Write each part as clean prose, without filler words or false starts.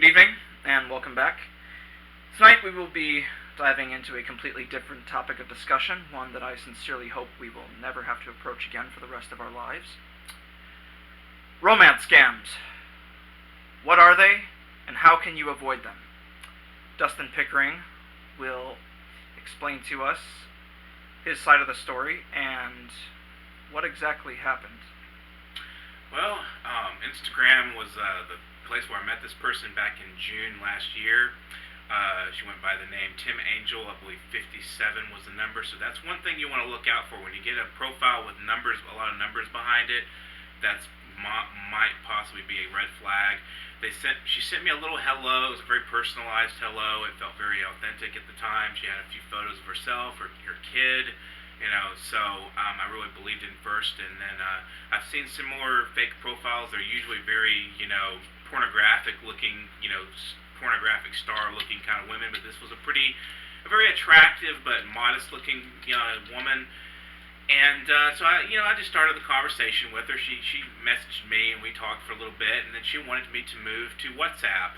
Good evening, and welcome back. Tonight we will be diving into a completely different topic of discussion, one that I sincerely hope we will never have to approach again for the rest of our lives. Romance scams. What are they, and how can you avoid them? Dustin Pickering will explain to us his side of the story and what exactly happened. Well, Instagram was the place where I met this person back in June last year. She went by the name Tim Angel. I believe 57 was the number. So that's one thing you want to look out for when you get a profile with numbers, a lot of numbers behind it. That's might possibly be a red flag. She sent me a little hello. It was a very personalized hello. It felt very authentic at the time. She had a few photos of herself, her kid. So I really believed in first, and then I've seen similar fake profiles. They're usually very, pornographic looking, pornographic star looking kind of women, but this was a very attractive but modest looking woman. And so I just started the conversation with her. She messaged me and we talked for a little bit, and then she wanted me to move to WhatsApp.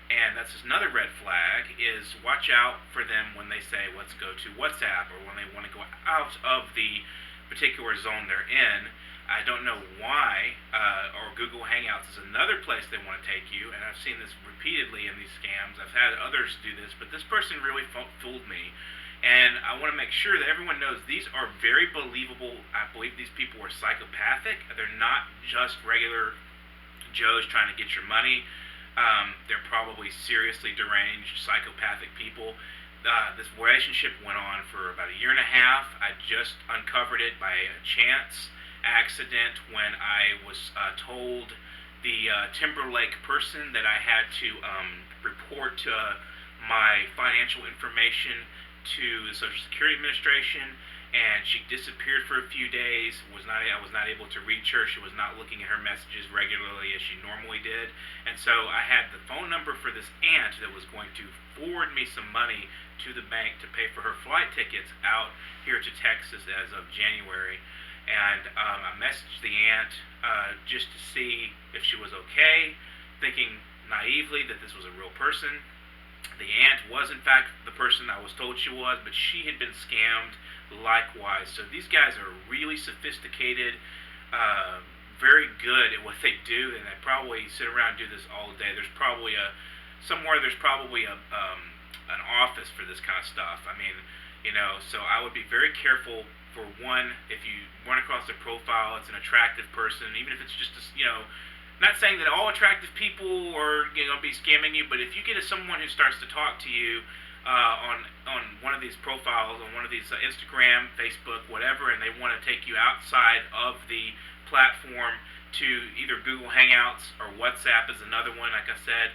And that's another red flag, is watch out for them when they say let's go to WhatsApp, or when they want to go out of the particular zone they're in. I don't know why, or Google Hangouts is another place they want to take you, and I've seen this repeatedly in these scams. I've had others do this, but this person really fooled me. And I want to make sure that everyone knows these are very believable. I believe these people are psychopathic. They're not just regular Joes trying to get your money. They're probably seriously deranged, psychopathic people. This relationship went on for about a year and a half. I just uncovered it by a chance accident when I was told the Timberlake person that I had to report my financial information to the Social Security Administration, and she disappeared for a few days. I was not able to reach her. She was not looking at her messages regularly as she normally did. And so I had the phone number for this aunt that was going to forward me some money to the bank to pay for her flight tickets out here to Texas as of January. And I messaged the aunt just to see if she was okay, thinking naively that this was a real person. The aunt was in fact the person I was told she was, but she had been scammed likewise. So these guys are really sophisticated, very good at what they do, and they probably sit around and do this all day. There's probably an office for this kind of stuff. I mean, so I would be very careful. For one, if you run across a profile, it's an attractive person, even if it's just not saying that all attractive people are be scamming you, but if you get someone who starts to talk to you on one of these profiles, on one of these Instagram, Facebook, whatever, and they want to take you outside of the platform to either Google Hangouts or WhatsApp is another one. Like I said,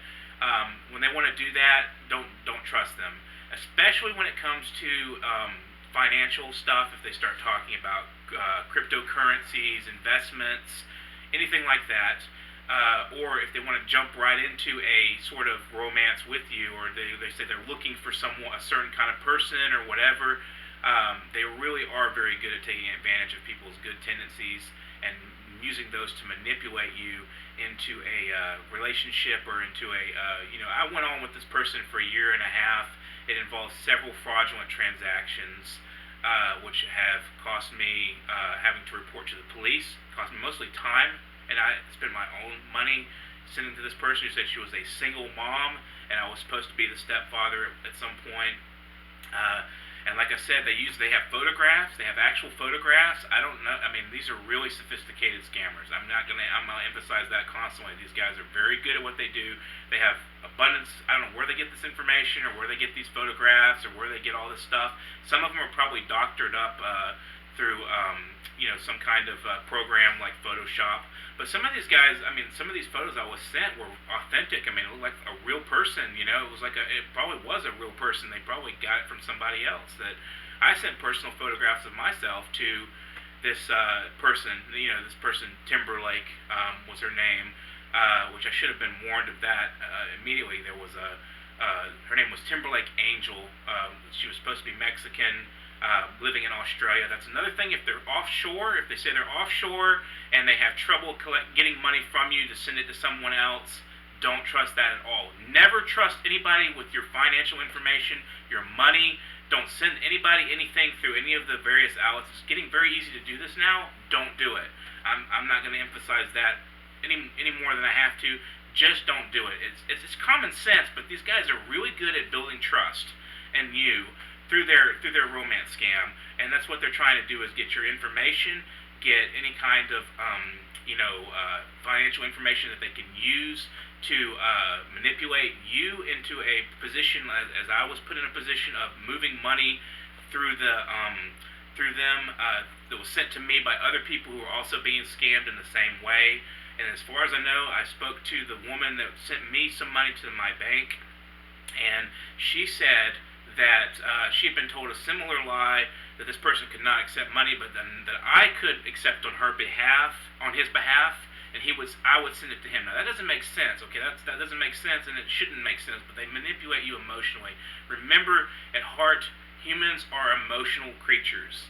when they want to do that, don't trust them, especially when it comes to financial stuff. If they start talking about cryptocurrencies, investments, anything like that. Or if they want to jump right into a sort of romance with you, or they say they're looking for a certain kind of person or whatever, they really are very good at taking advantage of people's good tendencies and using those to manipulate you into a relationship or into I went on with this person for a year and a half. It involved several fraudulent transactions, which have cost me having to report to the police, cost me mostly time. And I spent my own money sending to this person who said she was a single mom, and I was supposed to be the stepfather at some point. And like I said, they have photographs. They have actual photographs. I don't know. I mean, these are really sophisticated scammers. I'm gonna emphasize that constantly. These guys are very good at what they do. They have abundance. I don't know where they get this information, or where they get these photographs, or where they get all this stuff. Some of them are probably doctored up through some kind of program like Photoshop. But some of these guys, some of these photos I was sent were authentic. It looked like a real person. It probably was a real person. They probably got it from somebody else. That I sent personal photographs of myself to this person. This person Timberlake was her name, which I should have been warned of that immediately. There was her name was Timberlake Angel. She was supposed to be Mexican. Living in Australia. That's another thing. If they're offshore, if they say they're offshore and they have trouble getting money from you to send it to someone else, Don't trust that at all. Never trust anybody with your financial information, your money. Don't send anybody anything through any of the various outlets. It's getting very easy to do this now. Don't do it. I'm not going to emphasize that any more than I have to. Just don't do it. It's common sense, but these guys are really good at building trust in you through their romance scam, and that's what they're trying to do is get your information, get any kind of financial information that they can use to manipulate you into a position, as I was put in a position of moving money through through them that was sent to me by other people who were also being scammed in the same way. And as far as I know, I spoke to the woman that sent me some money to my bank, and she said that she had been told a similar lie, that this person could not accept money, but then that I could accept on his behalf, and I would send it to him. Now that doesn't make sense, okay? That doesn't make sense, and it shouldn't make sense. But they manipulate you emotionally. Remember, at heart, humans are emotional creatures.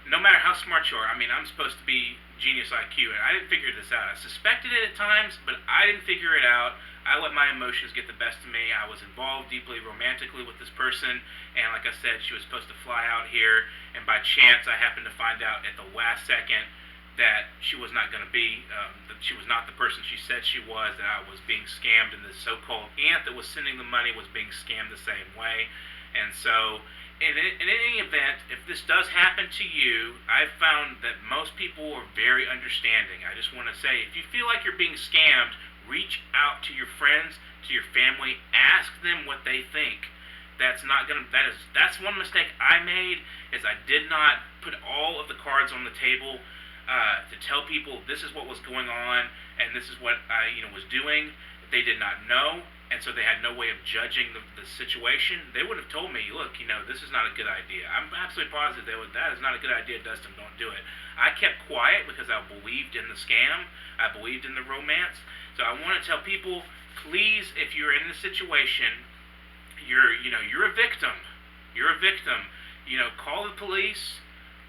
No matter how smart you are. I mean, I'm supposed to be genius IQ, and I didn't figure this out. I suspected it at times, but I didn't figure it out. I let my emotions get the best of me. I was involved deeply romantically with this person, and like I said, she was supposed to fly out here, and by chance, I happened to find out at the last second that she was not going to be, that she was not the person she said she was, that I was being scammed, and this so-called aunt that was sending the money was being scammed the same way. And so, in any event, if this does happen to you, I've found that most people are very understanding. I just want to say, if you feel like you're being scammed, reach out to your friends, to your family, ask them what they think. That's one mistake I made, is I did not put all of the cards on the table to tell people this is what was going on and this is what I was doing. They did not know, and so they had no way of judging the situation. They would have told me, look, this is not a good idea. I'm absolutely positive that is not a good idea, Dustin, don't do it. I kept quiet because I believed in the scam. I believed in the romance. So I want to tell people, please, if you're in this situation, you're a victim. You're a victim. Call the police,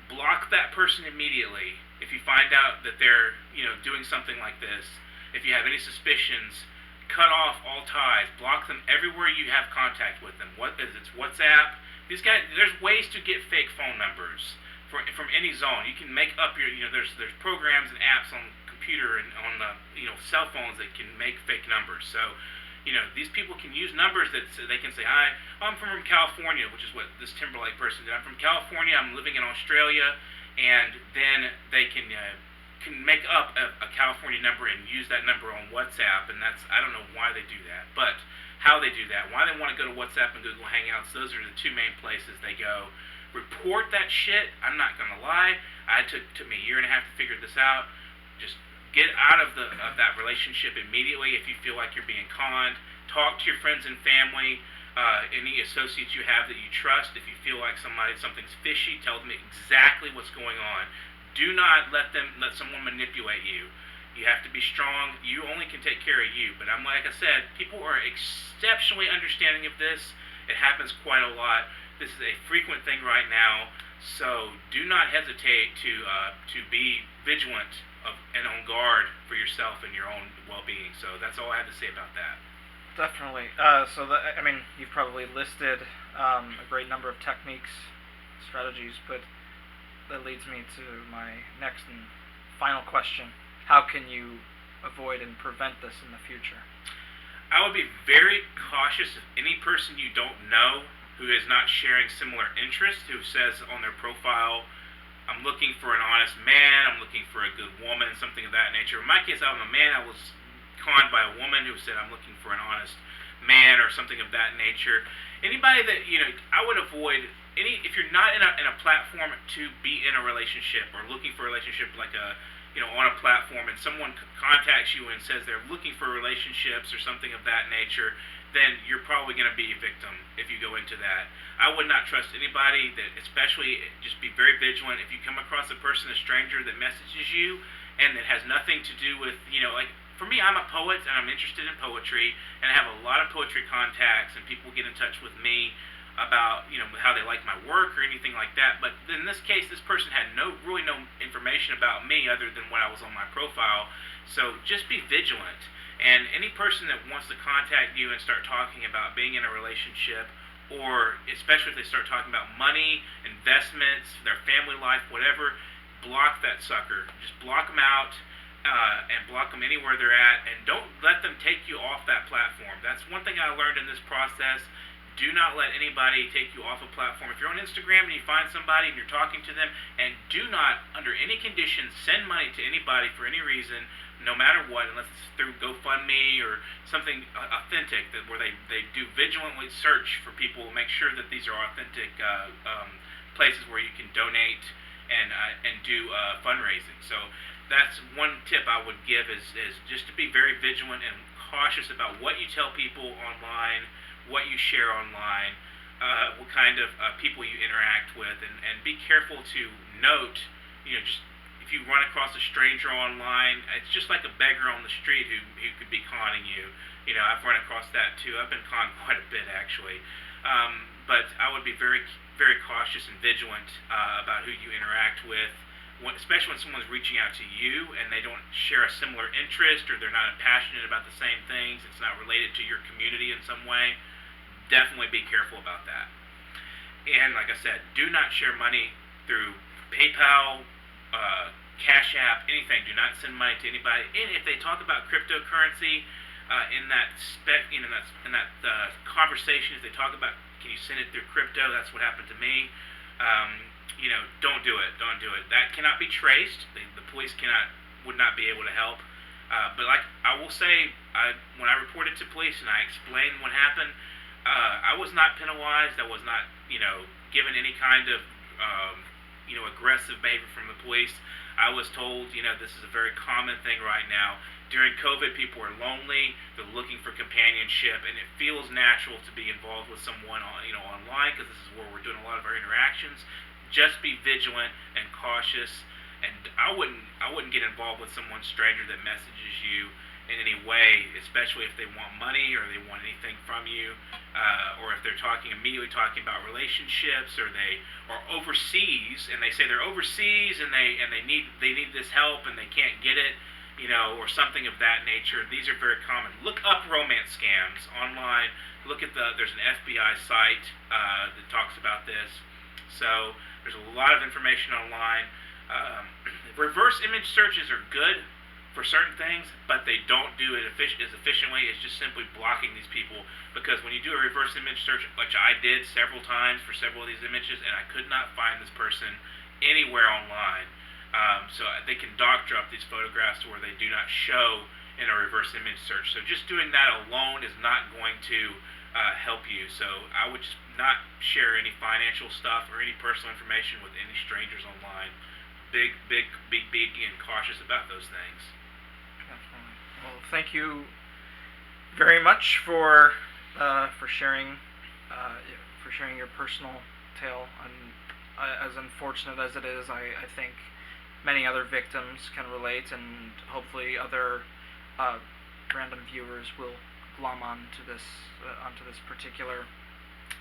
block that person immediately. If you find out that they're, doing something like this, if you have any suspicions, cut off all ties, block them everywhere you have contact with them. It's WhatsApp. These guys, there's ways to get fake phone numbers from any zone. You can make up there's programs and apps on computer and on the cell phones that can make fake numbers. So these people can use numbers that they can say, hi, I'm from California, which is what this Timberlake person did. I'm from California, I'm living in Australia, and then they can make up a California number and use that number on WhatsApp, and I don't know why they do that, but how they do that, why they want to go to WhatsApp and Google Hangouts, those are the two main places they go. Report that shit. I'm not going to lie. It took me a year and a half to figure this out. Just get out of that relationship immediately if you feel like you're being conned. Talk to your friends and family, any associates you have that you trust. If you feel like something's fishy, tell them exactly what's going on. Do not let someone manipulate you. You have to be strong. You only can take care of you. But like I said, people are exceptionally understanding of this. It happens quite a lot. This is a frequent thing right now. So do not hesitate to be vigilant and on guard for yourself and your own well-being. So that's all I have to say about that. Definitely. You've probably listed a great number of techniques, strategies, but that leads me to my next and final question. How can you avoid and prevent this in the future? I would be very cautious of any person you don't know who is not sharing similar interests, who says on their profile, I'm looking for an honest man, I'm looking for a good woman, something of that nature. In my case, I'm a man. I was conned by a woman who said I'm looking for an honest man or something of that nature. Anybody that, I would avoid if you're not in a platform to be in a relationship or looking for a relationship like on a platform, and someone contacts you and says they're looking for relationships or something of that nature, then you're probably going to be a victim if you go into that. I would not trust anybody especially just be very vigilant. If you come across a stranger that messages you and that has nothing to do with, like for me, I'm a poet and I'm interested in poetry, and I have a lot of poetry contacts, and people get in touch with me about how they like my work or anything like that. But in this case, this person had really no information about me other than what I was on my profile. So just be vigilant. And any person that wants to contact you and start talking about being in a relationship, or especially if they start talking about money, investments, their family life, whatever, block that sucker. Just block them out, and block them anywhere they're at, and don't let them take you off that platform. That's one thing I learned in this process. Do not let anybody take you off a platform. If you're on Instagram and you find somebody and you're talking to them, and do not, under any conditions, send money to anybody for any reason, no matter what, unless it's through GoFundMe or something authentic, where they do vigilantly search for people, make sure that these are authentic places where you can donate and do fundraising. So that's one tip I would give, is just to be very vigilant and cautious about what you tell people online, what you share online, what kind of people you interact with, and be careful to note, just if you run across a stranger online, it's just like a beggar on the street who could be conning you. I've run across that too. I've been conned quite a bit, actually. But I would be very, very cautious and vigilant about who you interact with, especially when someone's reaching out to you and they don't share a similar interest, or they're not passionate about the same things, it's not related to your community in some way. Definitely be careful about that. And like I said, do not share money through PayPal, Cash App, anything. Do not send money to anybody. And if they talk about cryptocurrency in that conversation, if they talk about, can you send it through crypto? That's what happened to me. Don't do it. Don't do it. That cannot be traced. The police would not be able to help. But like I will say, when I reported to police and I explained what happened, I was not penalized. I was not, given any kind of, aggressive behavior from the police. I was told, this is a very common thing right now. During COVID, people are lonely. They're looking for companionship, and it feels natural to be involved with someone, online, because this is where we're doing a lot of our interactions. Just be vigilant and cautious, and I wouldn't get involved with someone stranger that messages you in any way, especially if they want money or they want anything from you, or if they're immediately talking about relationships, or they are overseas and they say they're overseas and they need this help and they can't get it, or something of that nature. These are very common. Look up romance scams online. Look at there's an FBI site that talks about this. So there's a lot of information online. Reverse image searches are good for certain things, but they don't do it as efficiently as just simply blocking these people. Because when you do a reverse image search, which I did several times for several of these images, and I could not find this person anywhere online. So they can doctor up these photographs to where they do not show in a reverse image search. So just doing that alone is not going to help you. So I would just not share any financial stuff or any personal information with any strangers online. Be and cautious about those things. Definitely. Well, thank you very much for sharing your personal tale. And as unfortunate as it is, I think many other victims can relate, and hopefully other random viewers will glom onto this particular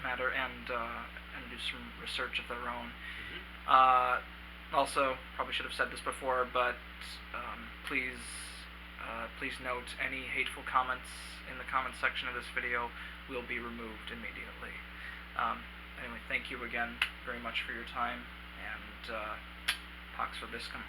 matter and do some research of their own. Also, probably should have said this before, but please note any hateful comments in the comment section of this video will be removed immediately. Anyway, thank you again very much for your time, and Pax Vobiscum.